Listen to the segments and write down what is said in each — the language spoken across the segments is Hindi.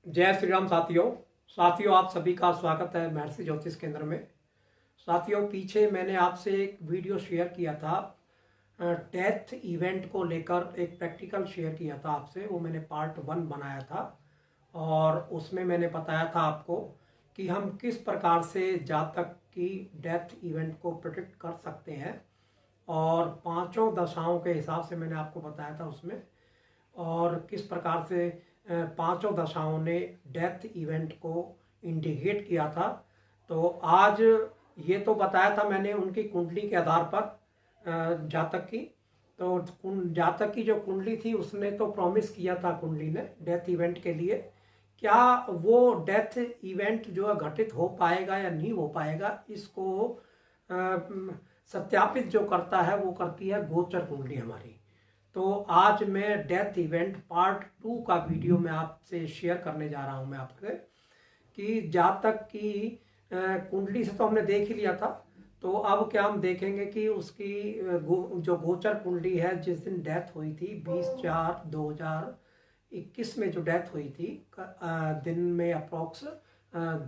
जय श्री राम साथियों आप सभी का स्वागत है महर्षि ज्योतिष केंद्र में। साथियों, पीछे मैंने आपसे एक वीडियो शेयर किया था, डेथ इवेंट को लेकर एक प्रैक्टिकल शेयर किया था आपसे। वो मैंने पार्ट 1 बनाया था और उसमें मैंने बताया था आपको कि हम किस प्रकार से जातक की डेथ इवेंट को प्रिडिक्ट कर सकते हैं, और 5 दशाओं के हिसाब से मैंने आपको बताया था उसमें, और किस प्रकार से 5 दशाओं ने डेथ इवेंट को इंडिकेट किया था। तो आज ये तो बताया था मैंने उनकी कुंडली के आधार पर जातक की। तो जातक की जो कुंडली थी उसने तो प्रॉमिस किया था कुंडली ने डेथ इवेंट के लिए। क्या वो डेथ इवेंट जो है घटित हो पाएगा या नहीं हो पाएगा, इसको सत्यापित जो करता है वो करती है गोचर कुंडली हमारी। तो आज मैं डेथ इवेंट पार्ट 2 का वीडियो में आपसे शेयर करने जा रहा हूं मैं आपसे, कि जातक की कुंडली से तो हमने देख ही लिया था। तो अब क्या हम देखेंगे कि उसकी जो गोचर कुंडली है, जिस दिन डेथ हुई थी 20/4/2021 में जो डेथ हुई थी, दिन में अप्रॉक्स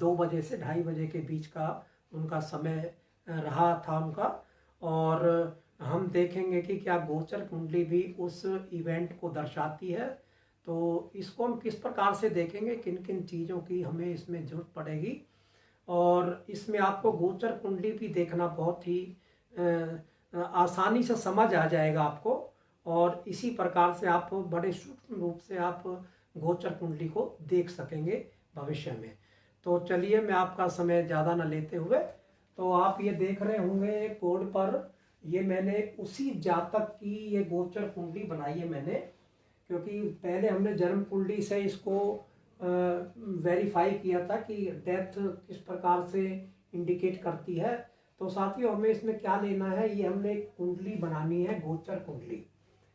2 बजे से 2:30 बजे के बीच का उनका समय रहा था उनका। और हम देखेंगे कि क्या गोचर कुंडली भी उस इवेंट को दर्शाती है। तो इसको हम किस प्रकार से देखेंगे, किन किन चीज़ों की हमें इसमें जरूरत पड़ेगी, और इसमें आपको गोचर कुंडली भी देखना बहुत ही आसानी से समझ आ जाएगा आपको, और इसी प्रकार से आप बड़े सूक्ष्म रूप से आप गोचर कुंडली को देख सकेंगे भविष्य में। तो चलिए, मैं आपका समय ज़्यादा न लेते हुए, तो आप ये देख रहे होंगे बोर्ड पर, ये मैंने उसी जातक की ये गोचर कुंडली बनाई है मैंने, क्योंकि पहले हमने जन्म कुंडली से इसको वेरीफाई किया था कि डेथ किस प्रकार से इंडिकेट करती है। तो साथियों, हमें इसमें क्या लेना है, ये हमने कुंडली बनानी है गोचर कुंडली।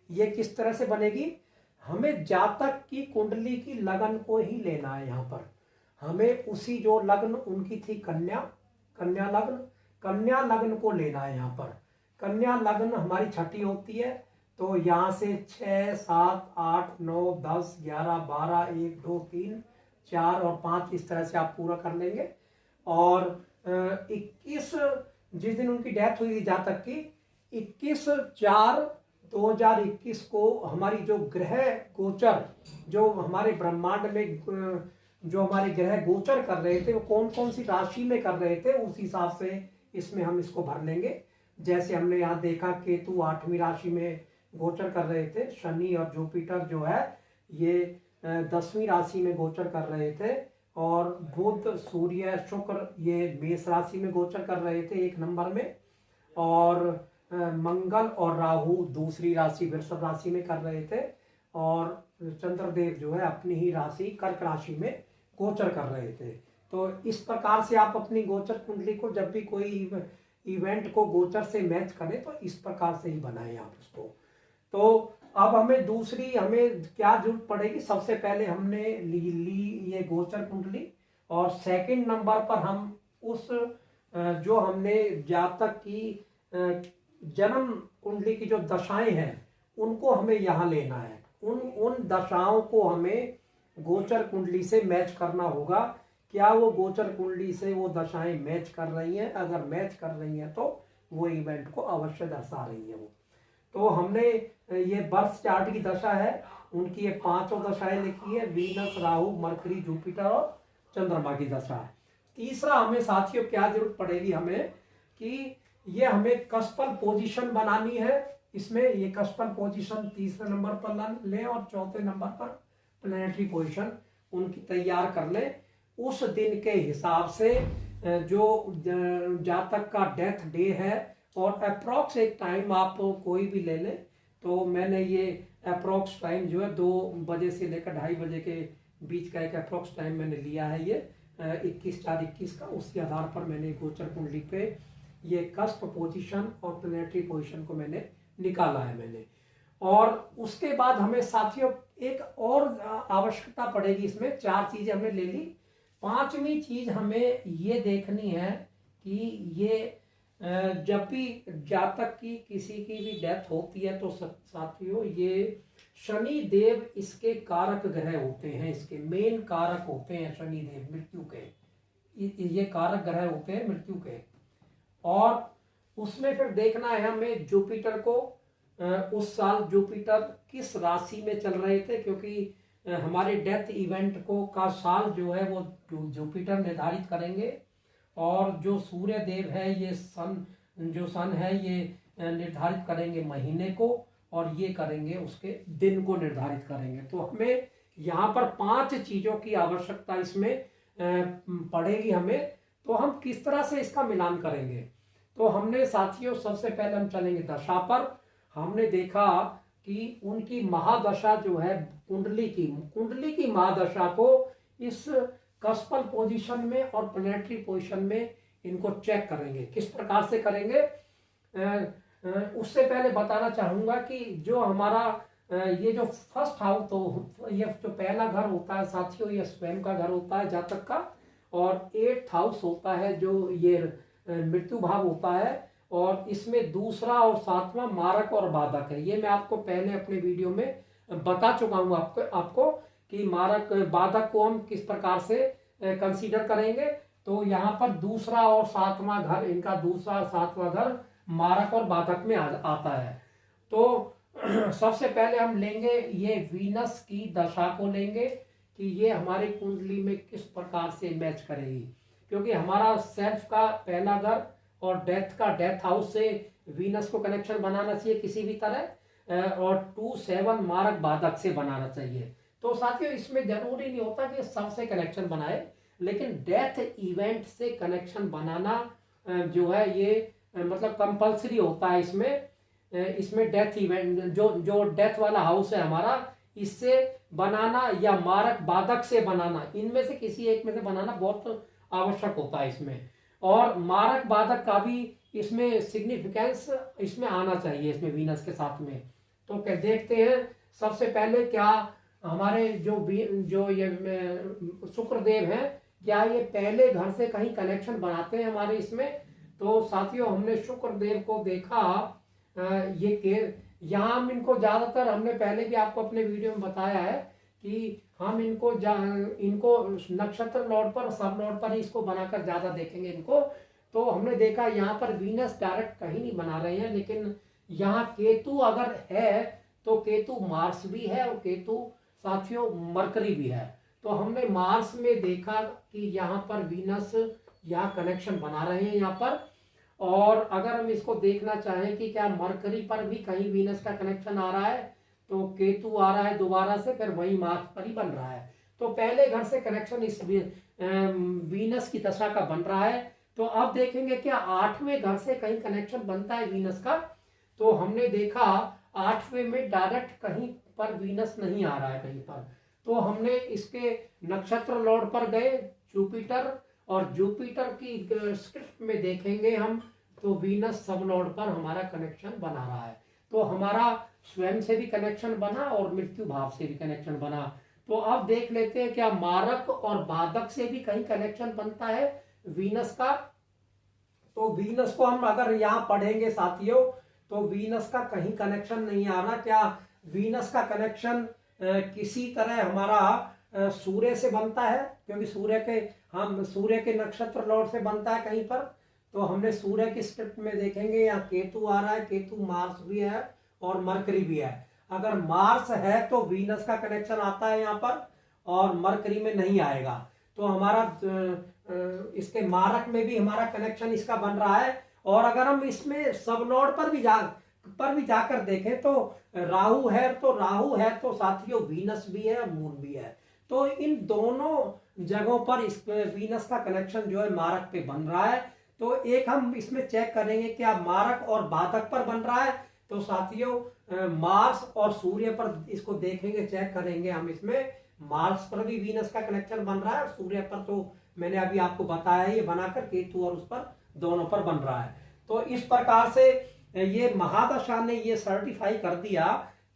ये किस तरह से बनेगी, हमें जातक की कुंडली की लगन को ही लेना है। यहाँ पर हमें उसी जो लग्न उनकी थी कन्या लग्न को लेना है। यहाँ पर कन्या लग्न हमारी छठी होती है। तो यहाँ से 6, 7, 8, 9, 10, 11, 12, 1, 2, 3, 4 और 5 इस तरह से आप पूरा कर लेंगे। और 21 जिस दिन उनकी डेथ हुई थी जातक की, 21/4/2021 को हमारी जो ग्रह गोचर, जो हमारे ब्रह्मांड में जो हमारे ग्रह गोचर कर रहे थे, वो कौन कौन सी राशि में कर रहे थे, उस हिसाब से इसमें हम इसको भर लेंगे। जैसे हमने यहाँ देखा केतु 8वीं राशि में गोचर कर रहे थे, शनि और जुपिटर जो है ये 10वीं राशि में गोचर कर रहे थे, और बुध सूर्य शुक्र ये मेष राशि में गोचर कर रहे थे 1 नंबर में, और मंगल और राहु दूसरी राशि वृषभ राशि में कर रहे थे, और चंद्रदेव जो है अपनी ही राशि कर्क राशि में गोचर कर रहे थे। तो इस प्रकार से आप अपनी गोचर कुंडली को जब भी कोई इवेंट को गोचर से मैच करें तो इस प्रकार से ही बनाएं आप उसको। तो अब हमें क्या जरूरत पड़ेगी, सबसे पहले हमने ली ये गोचर कुंडली, और सेकंड नंबर पर हम उस जो हमने जातक की जन्म कुंडली की जो दशाएं हैं उनको हमें यहाँ लेना है। उन दशाओं को हमें गोचर कुंडली से मैच करना होगा। क्या वो गोचर कुंडली से वो दशाएं मैच कर रही हैं? अगर मैच कर रही हैं तो वो इवेंट को अवश्य दर्शा रही है वो। तो हमने ये बर्थ चार्ट की दशा है, उनकी ये 5 दशाएं लिखी है, वीनस, राहु, मरकरी, जुपिटर और चंद्रमा की दशा। तीसरा हमें साथियों क्या जरूरत पड़ेगी हमें, कि ये हमें कस्पल पोजीशन बनानी है। इसमें ये कस्पल पोजीशन 3रे नंबर पर लें, और 4थे नंबर पर प्लैनेटरी पोजीशन उनकी तैयार कर लें। उस दिन के हिसाब से जो जातक का डेथ डे है, और अप्रॉक्स एक टाइम आप कोई भी ले लें। तो मैंने ये अप्रॉक्स टाइम जो है 2 बजे से लेकर 2:30 बजे के बीच का एक अप्रॉक्स टाइम मैंने लिया है, ये 21/4/21 का। उसके आधार पर मैंने गोचर कुंडली पे ये कस्प पोजीशन और प्लैनेटरी पोजीशन को मैंने निकाला है मैंने। और उसके बाद हमें साथियों एक और आवश्यकता पड़ेगी। इसमें 4 चीजें हमने ले ली। 5वीं चीज हमें ये देखनी है कि ये जब भी जातक की किसी की भी डेथ होती है तो साथियों ये शनि देव इसके कारक ग्रह होते हैं, इसके मेन कारक होते हैं शनि देव मृत्यु के, ये कारक ग्रह होते हैं मृत्यु के। और उसमें फिर देखना है हमें जुपिटर को, उस साल जुपिटर किस राशि में चल रहे थे, क्योंकि हमारे डेथ इवेंट को का साल जो है वो जुपिटर निर्धारित करेंगे। और जो सूर्य देव है ये सन है ये निर्धारित करेंगे महीने को, और ये करेंगे उसके दिन को निर्धारित करेंगे। तो हमें यहाँ पर 5 चीजों की आवश्यकता इसमें पड़ेगी हमें। तो हम किस तरह से इसका मिलान करेंगे? तो हमने साथियों सबसे पहले हम चलेंगे दशा पर। हमने देखा कि उनकी महादशा जो है कुंडली की महादशा को इस कस्पल पोजीशन में और प्लैनेटरी पोजीशन में इनको चेक करेंगे। किस प्रकार से करेंगे उससे पहले बताना चाहूंगा कि जो हमारा ये जो फर्स्ट हाउस, तो ये जो पहला घर होता है साथियों, ये स्वयं का घर होता है जातक का, और 8th हाउस होता है जो ये मृत्यु भाव होता है, और इसमें दूसरा और 7वां मारक और बाधक है। ये मैं आपको पहले अपने वीडियो में बता चुका हूँ आपको कि मारक बाधक को हम किस प्रकार से कंसीडर करेंगे। तो यहाँ पर दूसरा और 7वां घर, इनका दूसरा और 7वां घर मारक और बाधक में आता है। तो सबसे पहले हम लेंगे ये वीनस की दशा को लेंगे कि ये हमारी कुंडली में किस प्रकार से मैच करेगी, क्योंकि हमारा सेल्फ का पहला घर और डेथ हाउस से वीनस को कनेक्शन बनाना चाहिए किसी भी तरह, और 2-7 मारक बाधक से बनाना चाहिए। तो साथियों इसमें जरूरी नहीं होता कि सबसे कनेक्शन बनाए, लेकिन डेथ इवेंट से कनेक्शन बनाना जो है ये मतलब कंपल्सरी होता है। इसमें डेथ इवेंट जो डेथ वाला हाउस है हमारा, इससे बनाना या मारक बाधक से बनाना, इनमें से किसी एक में से बनाना बहुत आवश्यक होता है इसमें। और मारक बाधक का भी इसमें सिग्निफिकेंस इसमें आना चाहिए, इसमें वीनस के साथ में। तो क्या देखते हैं सबसे पहले, क्या हमारे जो ये शुक्रदेव हैं, क्या ये पहले घर से कहीं कनेक्शन बनाते हैं हमारे इसमें? तो साथियों हमने शुक्रदेव को देखा, यहाँ हम इनको ज्यादातर, हमने पहले भी आपको अपने वीडियो में बताया है कि हम इनको नक्षत्र लॉर्ड पर, सब लॉर्ड पर ही इसको बनाकर ज्यादा देखेंगे इनको। तो हमने देखा यहाँ पर वीनस डायरेक्ट कहीं नहीं बना रहे हैं, लेकिन यहाँ केतु अगर है तो केतु मार्स भी है और केतु साथियों मरकरी भी है। तो हमने मार्स में देखा कि यहाँ पर वीनस यहाँ कनेक्शन बना रहे हैं यहाँ पर। और अगर हम इसको देखना चाहें कि क्या मरकरी पर भी कहीं वीनस का कनेक्शन आ रहा है, तो केतु आ रहा है दोबारा से, फिर वही मार्स पर ही बन रहा है। तो पहले घर से कनेक्शन इस वीनस की दशा का बन रहा है। तो अब देखेंगे क्या 8वें घर से कहीं कनेक्शन बनता है वीनस का। तो हमने देखा 8वें में डायरेक्ट कहीं पर वीनस नहीं आ रहा है कहीं पर। तो हमने इसके नक्षत्र लॉर्ड पर गए जुपिटर, और जुपिटर की स्क्रिप्ट में देखेंगे हम, तो वीनस सब लॉर्ड पर हमारा कनेक्शन बना रहा है। तो हमारा स्वयं से भी कनेक्शन बना और मृत्यु भाव से भी कनेक्शन बना। तो अब देख लेते हैं क्या मारक और बाधक से भी कहीं कनेक्शन बनता है वीनस का। तो वीनस को हम अगर यहाँ पढ़ेंगे साथियों, तो वीनस का कहीं कनेक्शन नहीं आ रहा। क्या वीनस का कनेक्शन किसी तरह हमारा सूर्य से बनता है, क्योंकि सूर्य के नक्षत्र लॉर्ड से बनता है कहीं पर। तो हमने सूर्य की स्क्रिप्ट में देखेंगे यहाँ केतु आ रहा है, केतु मार्स भी है और मरकरी भी है। अगर मार्स है तो वीनस का कनेक्शन आता है यहाँ पर, और मरकरी में नहीं आएगा। तो हमारा इसके मारक में भी हमारा कनेक्शन इसका बन रहा है। और अगर हम इसमें सब लॉर्ड पर भी जाकर देखें, तो राहु है तो साथियों वीनस भी है और मून भी है। तो इन दोनों जगहों पर इस वीनस का कनेक्शन जो है मारक पे बन रहा है। तो एक हम इसमें चेक करेंगे क्या मारक और बाधक पर बन रहा है। तो साथियों मार्स और सूर्य पर इसको देखेंगे, चेक करेंगे हम। इसमें मार्स पर भी वीनस का कनेक्शन बन रहा है, और सूर्य पर तो मैंने अभी आपको बताया ये बनाकर केतु और उस पर दोनों पर बन रहा है। तो इस प्रकार से ये महादशा ने ये सर्टिफाई कर दिया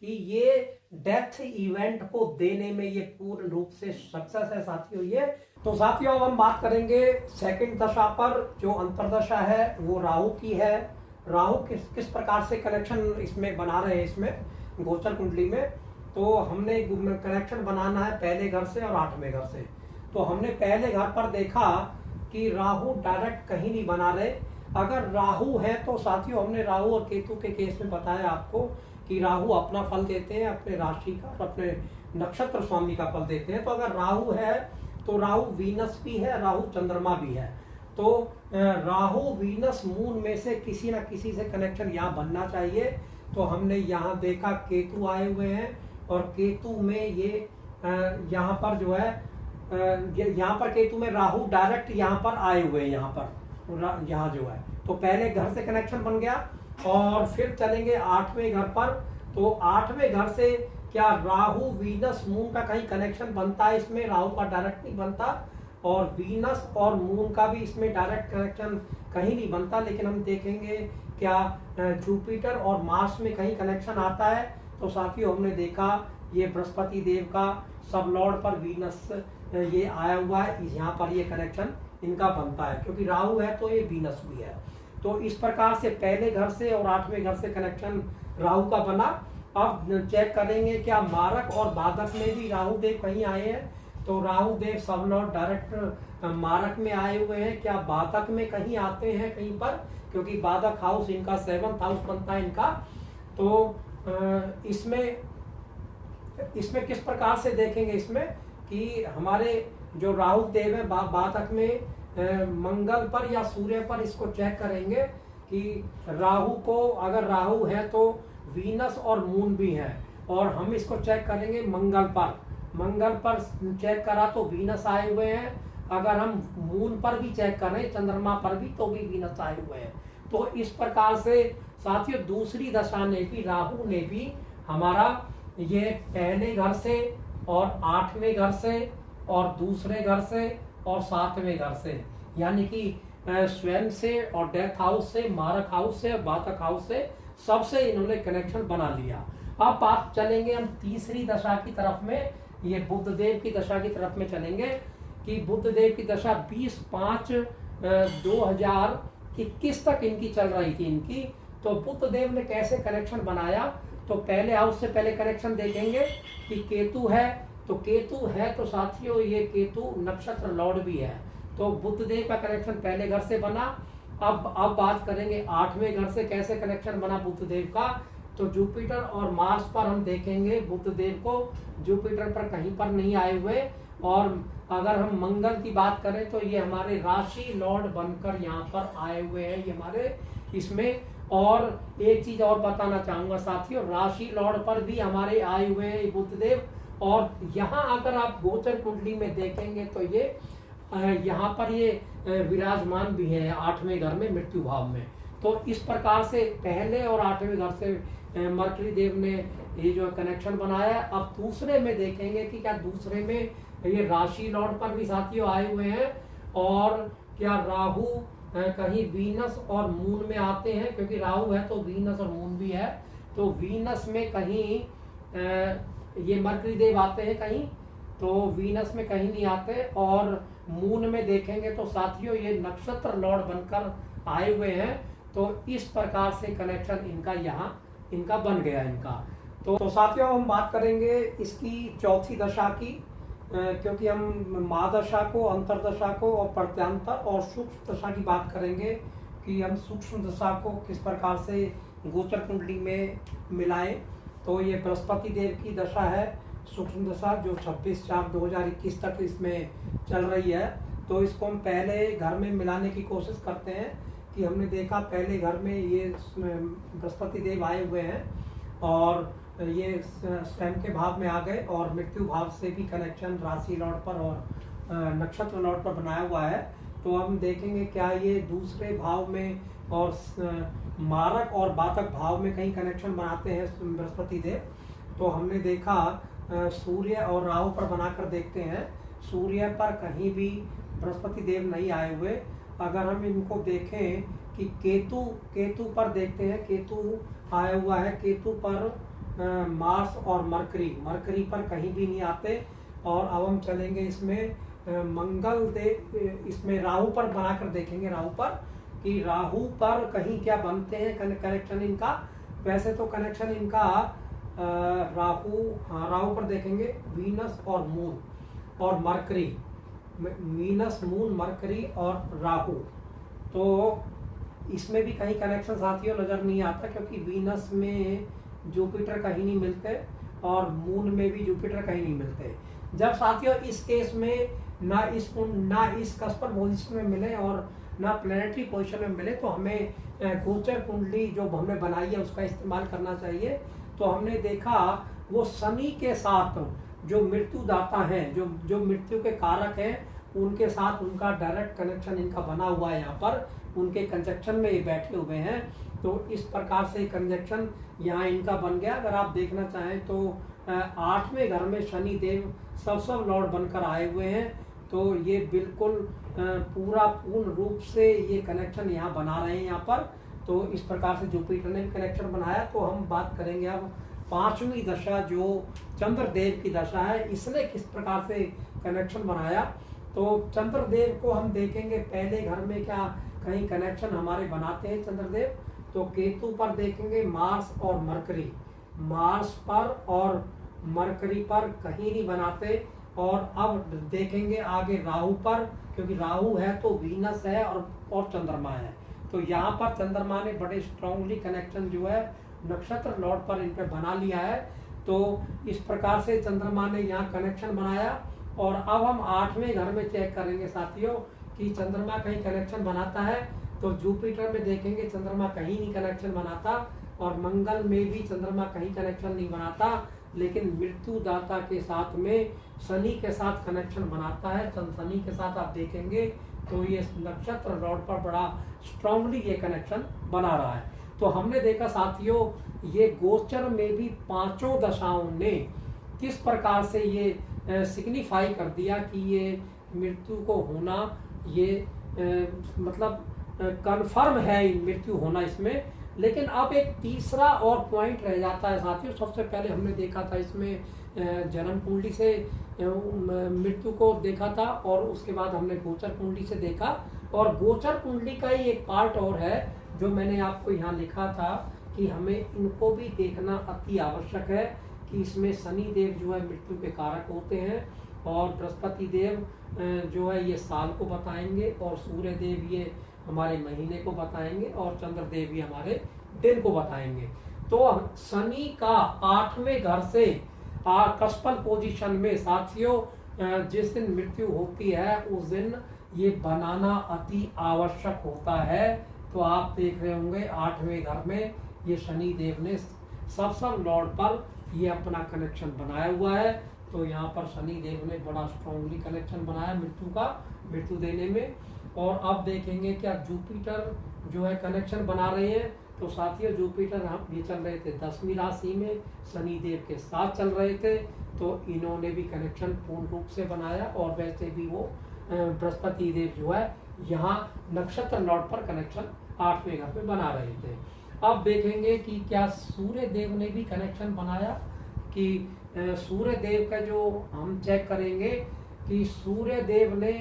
कि ये डेथ इवेंट को देने में ये पूर्ण रूप से सक्सेस है साथियों ये। तो साथियों अब हम बात करेंगे सेकंड दशा पर, जो अंतरदशा है वो राहु की है। राहु किस प्रकार से कनेक्शन इसमें बना रहे हैं इसमें गोचर कुंडली में। तो हमने कनेक्शन बनाना है पहले घर से और 8वें घर से। तो हमने पहले घर पर देखा कि राहु डायरेक्ट कहीं नहीं बना रहे। अगर राहु है तो साथियों, हमने राहु और केतु के केस में बताया आपको कि राहु अपना फल देते हैं, अपने राशि का और अपने नक्षत्र स्वामी का फल देते हैं। तो अगर राहु है तो राहु वीनस भी है, राहु चंद्रमा भी है। तो राहु वीनस मून में से किसी ना किसी से कनेक्शन यहाँ बनना चाहिए। तो हमने यहाँ देखा केतु आए हुए हैं और केतु में ये यहाँ पर जो है यहाँ पर केतु में राहु डायरेक्ट यहाँ पर आए हुए हैं, यहाँ जो है। तो पहले घर से कनेक्शन बन गया और फिर चलेंगे 8वें घर पर। तो 8वें घर से क्या राहु वीनस मून का कहीं कनेक्शन बनता है? इसमें राहु का डायरेक्ट नहीं बनता और वीनस और मून का भी इसमें डायरेक्ट कनेक्शन कहीं नहीं बनता। लेकिन हम देखेंगे क्या जुपिटर और मार्स में कहीं कनेक्शन आता है। तो साथियों, हमने देखा ये बृहस्पति देव का सब लॉर्ड पर वीनस ये आया हुआ है, यहाँ पर ये कनेक्शन इनका बनता है क्योंकि राहु है तो ये वीनस भी है। तो इस प्रकार से पहले घर से और 8वें घर से कनेक्शन राहु का बना। अब चेक करेंगे क्या मारक और बाधक में भी राहु देव कहीं आए हैं। तो राहु देव सब लॉर्ड डायरेक्ट मारक में आए हुए हैं, क्या बाधक में कहीं आते हैं कहीं पर? क्योंकि बाधक हाउस इनका 7th हाउस बनता है इनका। तो इसमें किस प्रकार से देखेंगे इसमें कि हमारे जो राहु देव है बाधक में मंगल पर या सूर्य पर इसको चेक करेंगे कि राहु को, अगर राहु है तो वीनस और मून भी है। और हम इसको चेक करेंगे मंगल पर चेक करा तो वीनस आए हुए हैं। अगर हम मून पर भी चेक करें, चंद्रमा पर भी, तो भी वीनस आए हुए हैं। तो इस प्रकार से साथियों दूसरी दशा ने भी, राहु ने भी हमारा ये पहले घर से और 8वें घर से और दूसरे घर से और 7वें घर से, यानी कि स्वयं से और डेथ हाउस से, मारक हाउस से, बाधक हाउस से, सबसे इन्होंने कनेक्शन बना लिया। अब बात चलेंगे हम तीसरी दशा की तरफ में, ये बुध देव की दशा की तरफ में चलेंगे कि बुध देव की दशा 20/5/2021 तक इनकी चल रही थी इनकी। तो बुध देव ने कैसे कनेक्शन बनाया? तो पहले हाउस से पहले कनेक्शन देखेंगे कि केतु है। तो केतु है तो साथियों ये केतु नक्षत्र लॉर्ड भी है। तो बुध देव का कनेक्शन पहले घर से बना। अब बात करेंगे 8वें घर से कैसे कनेक्शन बना बुध देव का। तो जुपिटर और मार्स पर हम देखेंगे बुध देव को, जुपिटर पर कहीं पर नहीं आए हुए। और अगर हम मंगल की बात करें तो ये हमारे राशि लॉर्ड बनकर यहाँ पर आए हुए हैं ये हमारे इसमें। और एक चीज और बताना चाहूंगा साथियों, राशि लॉर्ड पर भी हमारे आए हुए हैं बुध देव। और यहाँ अगर आप गोचर कुंडली में देखेंगे तो ये यहाँ पर ये विराजमान भी है 8वें घर में, मृत्यु भाव में। तो इस प्रकार से पहले और 8वें घर से मरकरी देव ने ये जो कनेक्शन बनाया। अब दूसरे में देखेंगे कि क्या दूसरे में ये राशि लॉर्ड पर भी साथियों आए हुए हैं और क्या राहु कहीं वीनस और मून में आते हैं, क्योंकि राहु है तो वीनस और मून भी है। तो वीनस में कहीं ये मरकरी देव आते हैं कहीं, तो वीनस में कहीं नहीं आते। और मून में देखेंगे तो साथियों ये नक्षत्र लॉर्ड बनकर आए हुए हैं। तो इस प्रकार से कनेक्शन इनका यहाँ इनका बन गया इनका। तो साथियों हम बात करेंगे इसकी चौथी दशा की, क्योंकि हम महादशा को, अंतरदशा को और प्रत्यांतर और सूक्ष्म दशा की बात करेंगे कि हम सूक्ष्म दशा को किस प्रकार से गोचर कुंडली में मिलाएं। तो ये बृहस्पति देव की दशा है सूक्ष्म दशा, जो 26/4/2021 तक इसमें चल रही है। तो इसको हम पहले घर में मिलाने की कोशिश करते हैं कि हमने देखा पहले घर में ये बृहस्पति देव आए हुए हैं और ये स्वयं के भाव में आ गए और मृत्यु भाव से भी कनेक्शन राशि लॉर्ड पर और नक्षत्र लॉर्ड पर बनाया हुआ है। तो हम देखेंगे क्या ये दूसरे भाव में और मारक और बाधक भाव में कहीं कनेक्शन बनाते हैं बृहस्पति देव। तो हमने देखा सूर्य और राहु पर बनाकर देखते हैं, सूर्य पर कहीं भी बृहस्पति देव नहीं आए हुए। अगर हम इनको देखें कि केतु पर देखते हैं, केतु आया हुआ है, केतु पर मार्स और मरकरी पर कहीं भी नहीं आते। और अब हम चलेंगे इसमें मंगल देव, इसमें राहु पर बनाकर देखेंगे, राहु पर कि राहु पर कहीं क्या बनते हैं कनेक्शन इनका। वैसे तो कनेक्शन इनका राहु, हाँ राहु पर देखेंगे वीनस और मून और मरकरी, वीनस मून मरकरी और राहु। तो इसमें भी कहीं कनेक्शन साथियों नज़र नहीं आता, क्योंकि वीनस में जुपिटर कहीं नहीं मिलते और मून में भी जुपिटर कहीं नहीं मिलते। जब साथियों इस केस में ना इस कस्पर पोजिशन में मिले और ना प्लेनेटरी पोजिशन में मिले, तो हमें गोचर कुंडली जो हमने बनाई है उसका इस्तेमाल करना चाहिए। तो हमने देखा वो शनि के साथ जो मृत्युदाता हैं, जो मृत्यु के कारक हैं, उनके साथ उनका डायरेक्ट कनेक्शन इनका बना हुआ है। यहाँ पर उनके कंजक्शन में ये बैठे हुए हैं, तो इस प्रकार से कंजक्शन यहाँ इनका बन गया। अगर आप देखना चाहें तो 8वें घर में शनि देव सब लॉर्ड बनकर आए हुए हैं, तो ये बिल्कुल पूर्ण रूप से ये कनेक्शन यहाँ बना रहे हैं यहाँ पर। तो इस प्रकार से जुपिटर ने भी कनेक्शन बनाया। तो हम बात करेंगे अब 5वीं दशा जो चंद्रदेव की दशा है, इसने किस प्रकार से कनेक्शन बनाया। तो चंद्रदेव को हम देखेंगे पहले घर में क्या कहीं कनेक्शन हमारे बनाते हैं चंद्रदेव। तो केतु पर देखेंगे मार्स और मरकरी, मार्स पर और मरकरी पर कहीं नहीं बनाते। और अब देखेंगे आगे राहु पर, क्योंकि राहु है तो वीनस है और चंद्रमा है। तो यहाँ पर चंद्रमा ने बड़े स्ट्रांगली कनेक्शन जो है नक्षत्र लॉर्ड पर इन पे बना लिया है। तो इस प्रकार से चंद्रमा ने यहाँ कनेक्शन बनाया। और अब हम 8वें घर में चेक करेंगे साथियों कि चंद्रमा कहीं कनेक्शन बनाता है। तो जुपिटर में देखेंगे चंद्रमा कहीं नहीं कनेक्शन बनाता, और मंगल में भी चंद्रमा कहीं कनेक्शन नहीं बनाता, लेकिन मृत्युदाता के साथ में शनि के साथ कनेक्शन बनाता है। शनि के साथ आप देखेंगे तो ये नक्षत्र लॉर्ड पर बड़ा स्ट्रांगली ये कनेक्शन बना रहा है। तो हमने देखा साथियों ये गोचर में भी 5 दशाओं ने किस प्रकार से ये सिग्निफाई कर दिया कि ये मृत्यु को होना, ये मतलब कन्फर्म है मृत्यु होना इसमें। लेकिन अब एक तीसरा और पॉइंट रह जाता है साथियों। सबसे पहले हमने देखा था इसमें जन्म कुंडली से मृत्यु को देखा था, और उसके बाद हमने गोचर कुंडली से देखा। और गोचर कुंडली का ही एक पार्ट और है जो मैंने आपको यहाँ लिखा था कि हमें इनको भी देखना अति आवश्यक है कि इसमें शनि देव जो है मृत्यु के कारक होते हैं, और बृहस्पति देव जो है ये साल को बताएंगे, और सूर्य देव ये हमारे महीने को बताएंगे, और चंद्र देव ये हमारे दिन को बताएंगे। तो शनि का 8वें घर से कस्पल पोजीशन में साथियों जिस दिन मृत्यु होती है उस दिन ये बनाना अति आवश्यक होता है। तो आप देख रहे होंगे 8वें घर में ये शनि देव ने सब लॉर्ड पर ये अपना कनेक्शन बनाया हुआ है। तो यहाँ पर शनि देव ने बड़ा स्ट्रांगली कनेक्शन बनाया मृत्यु देने में। और अब देखेंगे क्या जुपिटर जो है कनेक्शन बना रहे हैं। तो साथियों जुपिटर हम ये चल रहे थे 10वीं राशि में, शनि देव के साथ चल रहे थे, तो इन्होंने भी कनेक्शन पूर्ण रूप से बनाया। और वैसे भी वो बृहस्पति देव जो है यहाँ नक्षत्र लॉर्ड पर कनेक्शन 8वें घर पे बना रहे थे। अब देखेंगे कि क्या सूर्य देव ने भी कनेक्शन बनाया, कि सूर्य देव का जो हम चेक करेंगे कि सूर्य देव ने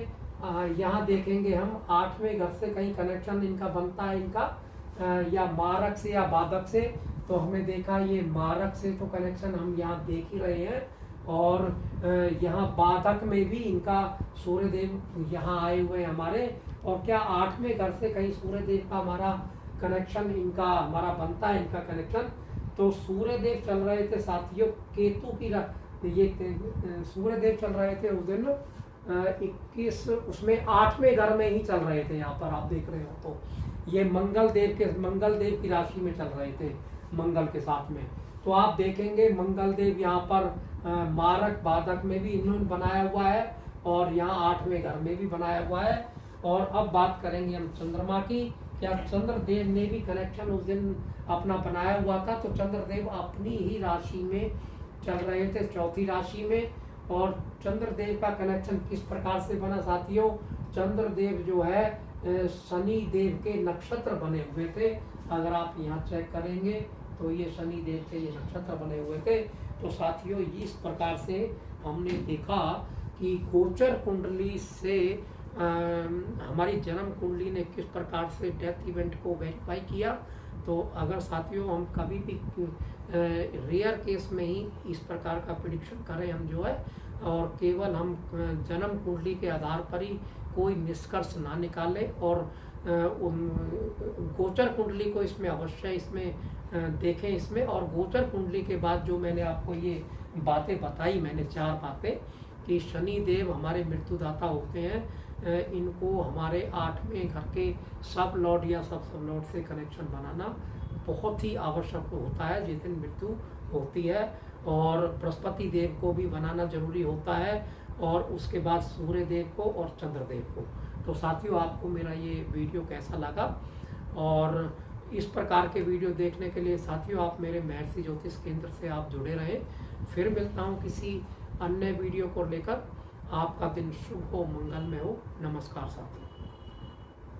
यहाँ देखेंगे हम 8वें घर से कहीं कनेक्शन इनका बनता है या मारक से या बाधक से। तो हमने देखा ये मारक से तो कनेक्शन हम यहाँ देख ही रहे हैं, और यहाँ बाधक में भी इनका सूर्य देव यहाँ आए हुए हैं हमारे। और क्या 8वें घर से कहीं सूर्य देव का हमारा कनेक्शन इनका हमारा बनता है इनका कनेक्शन। तो सूर्य देव चल रहे थे साथियों केतु की ये सूर्य देव चल रहे थे उस दिन 21 उसमें 8वें घर में ही चल रहे थे। यहाँ पर आप देख रहे हो तो ये मंगल देव की राशि में चल रहे थे मंगल के साथ में। तो आप देखेंगे मंगल देव यहाँ पर मारक बाधक में भी इन्होंने बनाया हुआ है, और यहाँ 8वें घर में भी बनाया हुआ है। और अब बात करेंगे हम चंद्रमा की। क्या चंद्रदेव ने भी कनेक्शन उस दिन अपना बनाया हुआ था। तो चंद्रदेव अपनी ही राशि में चल रहे थे 4थी राशि में। और चंद्रदेव का कनेक्शन किस प्रकार से बना साथियों, चंद्रदेव जो है शनि देव के नक्षत्र बने हुए थे। अगर आप यहाँ चेक करेंगे तो ये शनि देव के ये नक्षत्र बने हुए थे। तो साथियों इस प्रकार से हमने देखा कि गोचर कुंडली से हमारी जन्म कुंडली ने किस प्रकार से डेथ इवेंट को वेरीफाई किया। तो अगर साथियों हम कभी भी रेयर केस में ही इस प्रकार का प्रिडिक्शन करें हम जो है, और केवल हम जन्म कुंडली के आधार पर ही कोई निष्कर्ष ना निकालें, और गोचर कुंडली को इसमें अवश्य इसमें देखें इसमें। और गोचर कुंडली के बाद जो मैंने आपको ये बातें बताई, मैंने 4 बातें, कि शनि देव हमारे मृत्युदाता होते हैं, इनको हमारे 8वें घर के सब लॉर्ड या सब लॉर्ड से कनेक्शन बनाना बहुत ही आवश्यक होता है जिस दिन मृत्यु होती है, और बृहस्पति देव को भी बनाना जरूरी होता है, और उसके बाद सूर्य देव को और चंद्र देव को। तो साथियों, आपको मेरा ये वीडियो कैसा लगा, और इस प्रकार के वीडियो देखने के लिए साथियों आप मेरे महर्षि ज्योतिष केंद्र से आप जुड़े रहें। फिर मिलता हूँ किसी अन्य वीडियो को लेकर। आपका दिन शुभ हो, मंगलमय हो। नमस्कार साथियों।